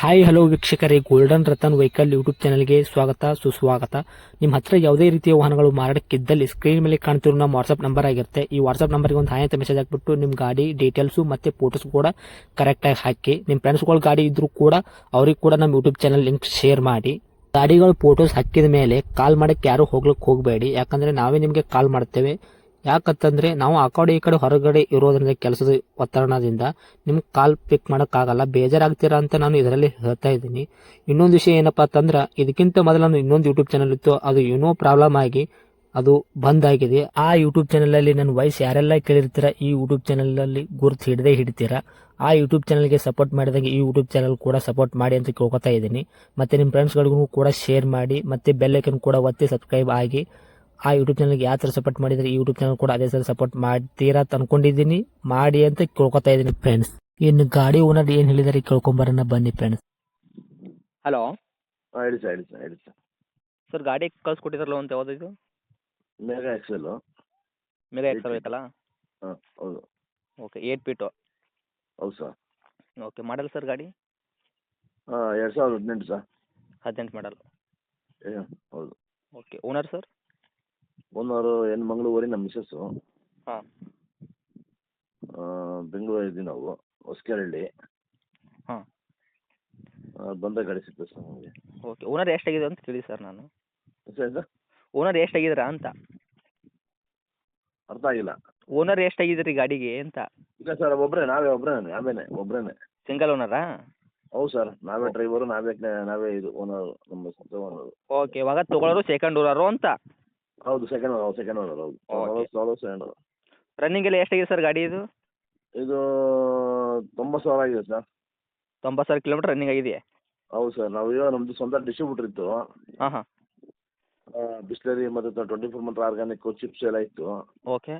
Hi hello ವೀಕ್ಷಕರೇ, golden Ratan vehicle YouTube ಚಾನಲ್ಗೆ ಸ್ವಾಗತ ಸುಸ್ವಾಗತ. ನಿಮ್ಮ ಹತ್ರ ಯಾವುದೇ ರೀತಿಯ ವಾಹನಗಳು ಮಾರಾಟಕ್ಕಿದ್ದಲ್ಲಿ ಸ್ಕ್ರೀನ್ ಮೇಲೆ ಕಾಣ್ತಿರೋ ನಮ್ಮ ವಾಟ್ಸ್ಆಪ್ ನಂಬರ್ ಆಗಿರುತ್ತೆ. ಈ ವಾಟ್ಸ್ಆಪ್ ನಂಬರ್ಗೆ ಒಂದು ಹಾಯ್ ಅಂತ ಮೆಸೇಜ್ ಹಾಕ್ಬಿಟ್ಟು ನಿಮ್ಮ ಗಾಡಿ ಡೀಟೇಲ್ಸು ಮತ್ತೆ ಫೋಟೋಸ್ ಕೂಡ ಕರೆಕ್ಟಾಗಿ ಹಾಕಿ. ನಿಮ್ಮ ಫ್ರೆಂಡ್ಸ್ಗಳ ಗಾಡಿ ಇದ್ರೂ ಕೂಡ ಅವ್ರಿಗೆ ಕೂಡ ನಮ್ಮ ಯೂಟ್ಯೂಬ್ ಚಾನಲ್ ಲಿಂಕ್ ಶೇರ್ ಮಾಡಿ. ಗಾಡಿಗಳು ಫೋಟೋಸ್ ಹಾಕಿದ ಮೇಲೆ ಕಾಲ್ ಮಾಡಕ್ಕೆ ಯಾರು ಹೋಗ್ಲಿಕ್ಕೆ ಹೋಗಬೇಡಿ, ಯಾಕಂದ್ರೆ ನಾವೇ ನಿಮಗೆ ಕಾಲ್ ಮಾಡ್ತೇವೆ. ಯಾಕಂತಂದ್ರೆ ನಾವು ಆ ಕಡೆ ಈ ಕಡೆ ಹೊರಗಡೆ ಇರೋದ್ರಿಂದ ಕೆಲಸದ ಒತ್ತಡದಿಂದ ನಿಮ್ಗೆ ಕಾಲ್ ಪಿಕ್ ಮಾಡೋಕ್ಕಾಗಲ್ಲ, ಬೇಜಾರಾಗ್ತೀರಾ ಅಂತ ನಾನು ಇದರಲ್ಲಿ ಹೇಳ್ತಾ ಇದ್ದೀನಿ. ಇನ್ನೊಂದು ವಿಷಯ ಏನಪ್ಪಾ ಅಂತಂದ್ರೆ, ಇದಕ್ಕಿಂತ ಮೊದಲು ನಾನು ಇನ್ನೊಂದು ಯೂಟ್ಯೂಬ್ ಚಾನಲ್ ಇತ್ತು, ಅದು ಏನೋ ಪ್ರಾಬ್ಲಮ್ ಆಗಿ ಅದು ಬಂದ್ ಆಗಿದೆ. ಆ ಯೂಟ್ಯೂಬ್ ಚಾನಲ್ ಅಲ್ಲಿ ನನ್ನ ವಾಯ್ಸ್ ಯಾರೆಲ್ಲ ಕೇಳಿರ್ತೀರಾ, ಈ ಯೂಟ್ಯೂಬ್ ಚಾನಲ್ ಅಲ್ಲಿ ಗುರುತು ಹಿಡದೇ ಹಿಡಿತೀರಾ. ಆ ಯೂಟ್ಯೂಬ್ ಚಾನಲ್ಗೆ ಸಪೋರ್ಟ್ ಮಾಡಿದಾಗ ಈ ಯೂಟ್ಯೂಬ್ ಚಾನಲ್ ಕೂಡ ಸಪೋರ್ಟ್ ಮಾಡಿ ಅಂತ ಕೇಳ್ಕೊತಾ ಇದ್ದೀನಿ. ಮತ್ತೆ ನಿಮ್ಮ ಫ್ರೆಂಡ್ಸ್ಗಳಿಗೂ ಕೂಡ ಶೇರ್ ಮಾಡಿ, ಮತ್ತೆ ಬೆಲ್ ಐಕನ್ ಕೂಡ ಒತ್ತಿ ಸಬ್ಸ್ಕ್ರೈಬ್ ಆಗಿ. ಆ ಯೂಟ್ಯೂಬ್ ಚಾನಲ್ಗೆ ಯಾವ ಥರ ಸಪೋರ್ಟ್ ಮಾಡಿದ್ರೆ ಈ ಯೂಟ್ಯೂಬ್ ಚಾನಲ್ ಕೂಡ ಅದೇ ಥರ ಸಪೋರ್ಟ್ ಮಾಡ್ತೀರಾ ಅಂತ ಅನ್ಕೊಂಡಿದ್ದೀನಿ. ಮಾಡಿ ಅಂತ ಕೇಳ್ಕೊತಾ ಇದ್ದೀನಿ ಫ್ರೆಂಡ್ಸ್. ಇನ್ನು ಗಾಡಿ ಓನರ್ ಏನು ಹೇಳಿದಾರೆ ಕೇಳ್ಕೊಂಬರೋಣ ಬನ್ನಿ ಫ್ರೆಂಡ್ಸ್. ಹಲೋ ಹೇಳಿ ಸರ್, ಹೇಳಿ ಸರ್, ಹೇಳಿ ಸರ್. ಸರ್, ಗಾಡಿ ಕಳ್ಸಿಕೊಟ್ಟಿದ್ರಲ್ಲ ಅಂತ ಯಾವುದಿದು? Mega excel. ಮೆಗಾ ಎಕ್ಸಲ್ ಬೇಕಲ್ಲ? ಹಾಂ, ಹೌದು. Okay, 8 feet. ಹೌದು ಸರ್. ಓಕೆ, ಮಾಡಲ್ ಸರ್ ಗಾಡಿ? ಹಾಂ, 2018 ಸರ್. 18 ಮಾಡಲ್. ಹೌದು. Okay, owner sir? ಓನರು ಏನು ಮಂಗಳೂರಿ, ನಮ್ಮ ಮಿಸ್ಸಸ್ಸು. ಹಾಂ. ಬೆಂಗಳೂರು ಇದ್ದೀವಿ ನಾವು, ಹೊಸಕೆರಳ್ಳಿ. ಹಾಂ. ಬಂದ ಗಾಡಿ ಸಿಗ್ತದೆ ಸರ್ ನಮಗೆ. ಓಕೆ, ಓನರ್ ಎಷ್ಟಾಗಿದೆ ಅಂತ ಕೇಳಿ ಸರ್ ನಾನು. ಸರ್ ಸರ್, ಓನರ್ ಎಷ್ಟಾಗಿದ್ದೀರಾ ಅಂತ? ಅರ್ಥ ಆಗಿಲ್ಲ. ಓನರ್ ಎಷ್ಟಾಗಿದ್ದೀರಿ ಗಾಡಿಗೆ ಅಂತ? ಇಲ್ಲ ಸರ್, ಒಬ್ಬರೇನೆ. ಸಿಂಗಲ್ ಓನರಾ? ಹೌದು ಸರ್, ನಾವೇ ಡ್ರೈವರು, ನಾವೇ ಇದು ಓನರು, ನಮ್ಮ ಸ್ವಂತ ಓನರು. ಓಕೆ, ಇವಾಗ ತೊಗೊಳೋರು ಸೆಕೆಂಡ್ ಓನರು ಅಂತ? ಹೌದು, ಸೆಕೆಂಡ್ ಓನರ್, ಹೌದು. ಓಕೆ. Second owner. ರನ್ನಿಂಗ್ ಎಲ್ಲ ಎಷ್ಟಾಗಿದೆ ಸರ್ ಗಾಡಿ ಇದು? ಇದು 90,000 ಆಗಿದೆ ಸರ್. 90,000 ಕಿಲೋಮೀಟರ್ ರನ್ನಿಂಗ್ ಆಗಿದೆಯಾ? ಹೌದು ಸರ್, ನಾವು ಇವಾಗ ನಮ್ಮದು ಸ್ವಂತ ಡಿಸ್ಟ್ರಿಬ್ಯೂಟರ್ ಇತ್ತು. ಹಾಂ ಹಾಂ. ಬಿಸ್ಲರಿ ಮತ್ತು 24 ಮಂತ್ರ ಆರ್ಗಾನಿಕ್ ಚಿಪ್ಸ್ ಎಲ್ಲ ಇತ್ತು. ಓಕೆ.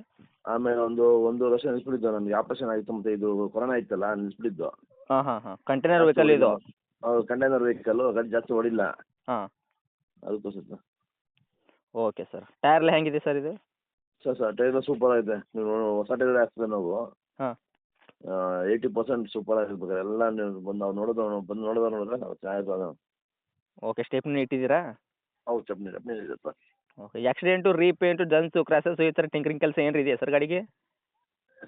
ಆಮೇಲೆ ಒಂದು ವರ್ಷ ನಿಲ್ಲಿಸ್ಬಿಟ್ಟಿದ್ದು, ನನಗೆ ಆಪರೇಷನ್ ಆಗಿತ್ತು, ಮತ್ತು ಇದು ಕೊರೋನಾ ಇತ್ತಲ್ಲ, ನಿಲ್ಲಿಸ್ಬಿಟ್ಟಿದ್ದು. ಹಾಂ ಹಾಂ ಹಾಂ, ಕಂಟೈನರ್ ವೆಹಿಕಲ್ ಇದು? ಹೌದು, ಕಂಟೈನರ್ ವೆಹಿಕಲ್ಲು, ಗಾಡಿ ಜಾಸ್ತಿ ಹೊಡಿಲ್ಲ, ಹಾಂ. ಅದಕ್ಕೋಸ್ಕರ ಸರ್. ಓಕೆ ಸರ್, ಟೈರ್ ಎಲ್ಲ ಹೆಂಗಿದೆ ಸರ್ ಇದು? ಸರ್ ಟೈರ್ ಸೂಪರ್ ಆಗಿದೆ. ನೀವು ಹೊಸ ಟೈರ್ ಹಾಕ್ತದೆ ನಾವು. ಹಾಂ. 80% ಸೂಪರ್ ಆಗಿರ್ಬೇಕಾದ್ರೆ ಎಲ್ಲ ನೀವು ಬಂದು ನೋಡಿದ್ರೆ ನಾವು ಚೆನ್ನಾಗಿರ್ತದೆ. ಓಕೆ, ಸ್ಟೆಪ್ನಿ ಇಟ್ಟಿದ್ದೀರಾ? ಹೌದು, ಚಪ್ನಿ ಇದೆ ಸರ್. ಓಕೆ, ಆಕ್ಸಿಡೆಂಟು, ರೀಪೇಂಟು, ಜನ್ಸು, ಕ್ರಾಸಸ್ಸು ಈ ಥರ ಟಿಂಕರಿಂಗ್ ಕೆಲಸ ಏನಾರು ಇದೆಯಾ ಸರ್ ಗಾಡಿಗೆ?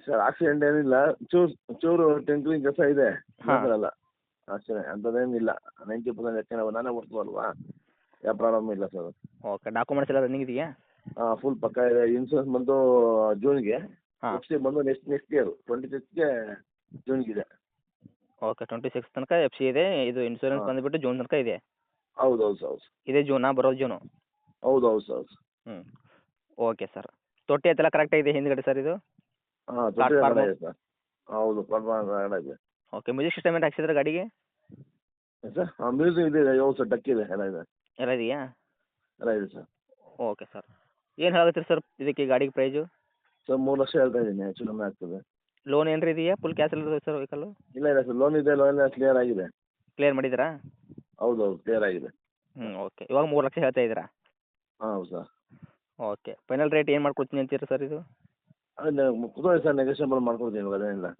ಸರ್ ಆಕ್ಸಿಡೆಂಟ್ ಏನಿಲ್ಲ, ಚೂರು ಟಿಂಕ್ರಿಂಗ್ ಕೆಲಸ ಇದೆ, ಅಲ್ಲ ಅಷ್ಟೇ, ಅಂಥದ್ದೇನಿಲ್ಲ. 90% ಯಾಕೆ ನಾನೇ ಓಡ್ತೀವಲ್ವಾ, ಯಾವ ಪ್ರಾಬ್ಲಮ್ ಇಲ್ಲ ಸರ್. ಓಕೆ, ಡಾಕ್ಯುಮೆಂಟ್ಸ್ ಎಲ್ಲ ರನ್ನಿಂಗ್ ಇದೆಯಾ? ಹಾಂ, ಫುಲ್ ಪಕ್ಕ ಇದೆ. ಇನ್ಸೂರೆನ್ಸ್ ಬಂದು ಜೂನ್ಗೆ, ಹಾಂ. ಬಂದು ನೆಕ್ಸ್ಟ್ ಇಯರ್ 26ಗೆ ಜೂನ್ಗೆ ಇದೆ. ಓಕೆ, 26 ತನಕ ಎಫ್ ಸಿ ಇದೆ. ಇದು ಇನ್ಶೂರೆನ್ಸ್ ಹಾಂ. ಬಂದುಬಿಟ್ಟು ಜೂನ್ ತನಕ ಇದೆ. ಹೌದು ಸರ್. ಇದೇ ಜೂನಾ ಬರೋದು ಜೂನು? ಹೌದು ಸರ್. ಹ್ಞೂ. ಓಕೆ ಸರ್, ತೊಟ್ಟಿ ಅದೆಲ್ಲ ಕರೆಕ್ಟಾಗಿದೆ ಹಿಂದ್ಗಡೆ ಸರ್ ಇದು? ಹಾಂ, ಪ್ಲಾಟ್ಫಾರ್ಮು? ಇದೆ ಸರ್. ಹೌದು, ಪ್ಲಾಟ್ಫಾರ್ಮ್ ಇದೆ. ಓಕೆ, ಮ್ಯೂಸಿಕ್ ಸಿಸ್ಟಮ್ ಏನು ಹಾಕ್ಸಿದ್ರೆ ಗಾಡಿಗೆ? ಸರ್ ಮ್ಯೂಸಿಕ್ ಇದೆ, ಹೌದು ಸರ್, ಡಕ್ ಇದೆ, ಎಲ್ಲ ಇದೆ. ಎಲ್ಲ ಇದೆಯಾ? ಎಲ್ಲ ಇದೆ ಸರ್. ಓಕೆ ಸರ್, ಏನು ಹೇಳತ್ತೀರಿ ಸರ್ ಇದಕ್ಕೆ ಗಾಡಿಗೆ ಪ್ರೈಜು? ಸರ್ 3 ಲಕ್ಷ ಹೇಳ್ತಾ ಇದ್ದೀನಿ, ಹೆಚ್ಚು ಕಮ್ಮಿ ಆಗ್ತದೆ. ಲೋನ್ ಏನ್ರಿ ಇದೆಯಾ? ಫುಲ್ ಕ್ಯಾಶ್ ಎಲ್ಲ ಸರ್ ವೆಹಿಕಲ್ಲು? ಇಲ್ಲ ಸರ್, ಲೋನ್ ಇದೆ, ಲೋನ್ ಎಲ್ಲ ಕ್ಲಿಯರ್ ಆಗಿದೆ. ಕ್ಲಿಯರ್ ಮಾಡಿದ್ದೀರಾ? ಹೌದು, ಕ್ಲಿಯರ್ ಆಗಿದೆ. ಓಕೆ, ಇವಾಗ 3 ಲಕ್ಷ ಹೇಳ್ತಾ ಇದ್ದೀರಾ? ಹಾಂ, ಹೌದು ಸರ್. ಓಕೆ, ಫೈನಲ್ ರೇಟ್ ಏನು ಮಾಡ್ಕೊಡ್ತೀನಿ ಅಂತೀರಿ ಸರ್ ಇದು? ಅದೇ ಕೂತ್ಕೊಳ್ಳಿ ಸರ್, ನೆಗೋಷಿಯಬಲ್ ಮಾಡ್ಕೊಡ್ತೀನಿ, ಇವಾಗ ಅದೇನಿಲ್ಲ.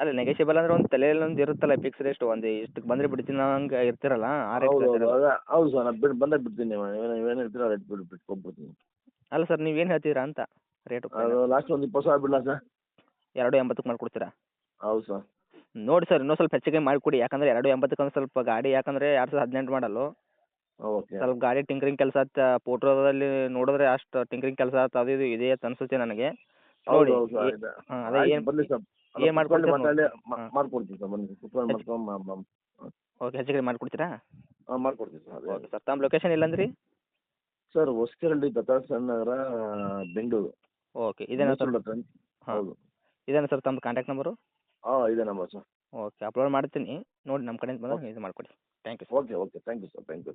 ಅಲ್ಲ, ನೆಗೆಷಿಬಲ್ ಅಂದ್ರೆ ಒಂದು ತಲೆಯಲ್ಲಿ ಒಂದು ಇರುತ್ತಲ್ಲ ಫಿಕ್ಸ್ ರೇಟ್, ಒಂದು ಇಷ್ಟಕ್ಕೆ ಬಂದರೆ ಬಿಡ್ತೀನಿ ಹಂಗೆ ಇರ್ತಿರಲ್ಲ, ಆ ರೇಟ್ ಹೌದು ಕೇಳ್ತಿರೋದು. ಹೌದು ಸರ್, ನಾನು ಬಂದಾಗ ಬಿಡ್ತೀನಿ. ನೀವೇನು ಹೇಳ್ತೀರೋ ರೇಟ್ ಬಿಟ್ಕೊಡ್ಬಿಡ್ತೀನಿ. ಅಲ್ಲ ಸರ್, ನೀವೇನು ಹೇಳ್ತೀರಾ ಅಂತ ರೇಟು? ಅದು ಲಾಸ್ಟ್ ಒಂದು 20,000 ಬಿಡಲಾ ಸರ್? 280ಕ್ಕೆ ಮಾಡಿಕೊಡ್ತೀರಾ? ಹೌದು ಸರ್. ನೋಡಿ ಸರ್, ಇನ್ನೂ ಸ್ವಲ್ಪ ಹೆಚ್ಚಿಗೆ ಮಾಡಿಕೊಡಿ, ಯಾಕಂದರೆ 280ಕ್ಕೆ ಒಂದು ಸ್ವಲ್ಪ ಗಾಡಿ, ಯಾಕಂದರೆ 2018 ಮಾಡಲು ಓಕೆ. ಸ್ವಲ್ಪ ಗಾಡಿ ಟಿಂಕರಿಂಗ್ ಕೆಲಸ ಫೋಟೋದಲ್ಲಿ ನೋಡಿದ್ರೆ ಅಷ್ಟು ಟಿಂಕರಿಂಗ್ ಕೆಲಸ ಅದು ಇದು ಇದೆ ಅಂತ ಅನಿಸುತ್ತೆ ನನಗೆ. ಹೌದು ನೋಡಿ. ಹೌದು ಸರ್, ಇದೆ. ಹಾಂ, ಅದೇ ಆಯ್ತು, ಏನು ಬನ್ನಿ ಸರ್. ಏನು ಮಾಡ್ಕೊಡ್ತೀರಾ ನೋಡಿ. ಹಾಂ. ಮಾಡ್ಕೊಡ್ತೀನಿ ಸರ್, ಬನ್ನಿ ಕುತ್ಕೊಂಡು ಮಾಡ್ಕೊಂಡು ಓಕೆ, ಹೆಚ್ಚು ಕಡಿಮೆ ಮಾಡಿಕೊಡ್ತೀರಾ? ಹಾಂ, ಮಾಡ್ಕೊಡ್ತೀನಿ ಸರ್. ಓಕೆ ಸರ್, ತಮ್ಮ ಲೊಕೇಶನ್ ಎಲ್ಲಂದ್ರಿ? ಸರ್, ಹೊಸಕೆರಳ್ಳಿ, ದತ್ತಾತ್ರೇಯ ನಗರ, ಬೆಂಗಳೂರು. ಓಕೆ, ಇದೇನಾ ಸರ್? ಹಾಂ, ಹಾಂ, ಹೌದು. ಇದೇನಾ ಸರ್ ತಮ್ಮ ಕಾಂಟ್ಯಾಕ್ಟ್ ನಂಬರು? ಹಾಂ, ಇದೆ ನಂಬರ್ ಸರ್. ಓಕೆ, ಅಪ್ಲೋಡ್ ಮಾಡ್ತೀನಿ ನೋಡಿ, ನಮ್ಮ ಕಡೆಯಿಂದ ಬಂದಾಗ ಇದು ಮಾಡಿಕೊಡಿ. Thank you sir. Okay, thank you sir, thank you.